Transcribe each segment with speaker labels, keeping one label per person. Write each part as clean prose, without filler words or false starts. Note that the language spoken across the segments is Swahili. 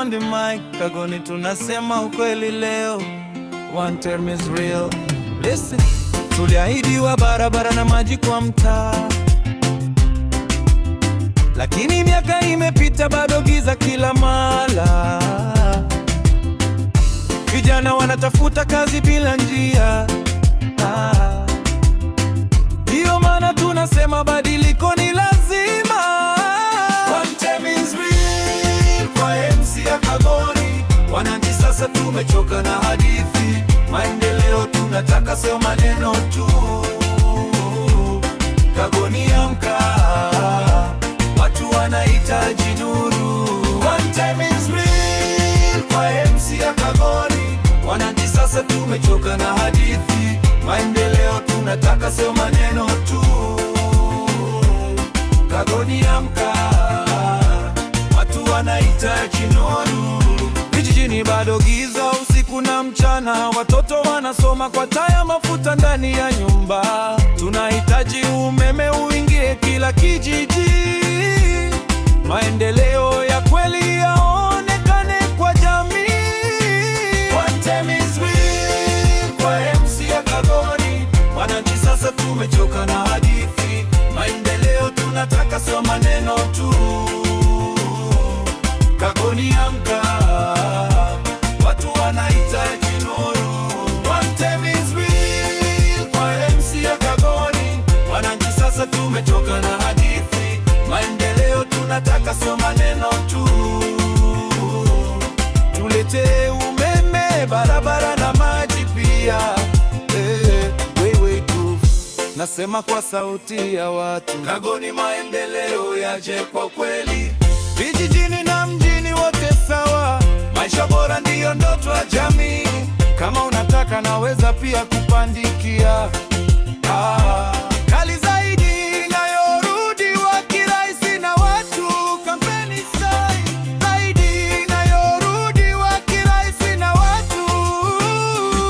Speaker 1: on the mic, Kagoni tunasema ukweli leo. One term is real. Listen, tuliahidiwa barabara na maji kwa mtaa, lakini miaka imepita bado giza kila mara. Vijana wanatafuta kazi bila njia. Ndiyo maana tunasema badiliko ni lazima. One term is real kwa MC ya Kagoni. Wananchi sasa tumechoka na hadithi. Maendeleo tunataka, sio maneno tu. Kagoni amka, watu wanahitaji nuru. One term is real kwa MC ya Kagoni. Wananchi sasa tumechoka na hadithi. Maendeleo tunataka, sio maneno tu. Kagoni amka, watu wanahitaji nuru. Vijijini bado giza usiku na mchana, watoto wanasoma kwa taa ya mafuta ndani ya nyumba. Tunahitaji umeme uingie kila kijiji. Maendeleo ya kweli yaonekane kwa jamii. One term is real kwa MC ya Kagoni. Wananchi sasa tumechoka na hadithi. Maendeleo tunataka, sio maneno tu. Kagoni amka, watu wanahitaji nuru. One term is real kwa MC ya Kagoni. Wananchi sasa tumechoka na hadithi. Maendeleo tunataka, sio maneno tu. Tuletee umeme, barabara na maji pia. Wewe tu, nasema kwa sauti ya watu. Kagoni maendeleo yaje kwa kweli. Vijijini na mjini wote sawa. Maisha bora ndiyo ndoto ya jamii. Kama unataka naweza pia kupandikia. Kali zaidi inayorudiwa kirahisi na watu. Kampeni zaidi inayorudiwa kirahisi na watu.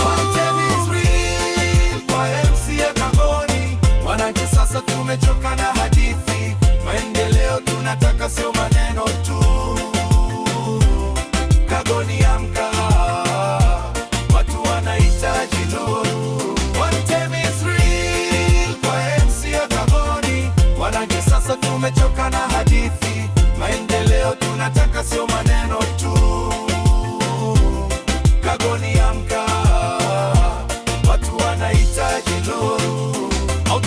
Speaker 1: One term is real kwa MC ya Kagoni. Wananchi sasa tumechoka na hadithi. Maendeleo tunataka, sio maneno tu. Kagoni amka, watu wanahitaji nuru. One term is real kwa MC ya Kagoni. Wananchi sasa tumechoka na hadithi. Maendeleo tunataka, sio maneno tu. Kagoni amka, watu wanahitaji nuru.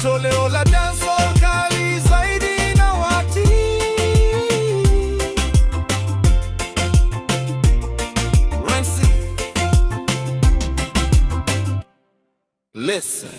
Speaker 1: Toleo la dancehall kali zaidi na wati. Listen.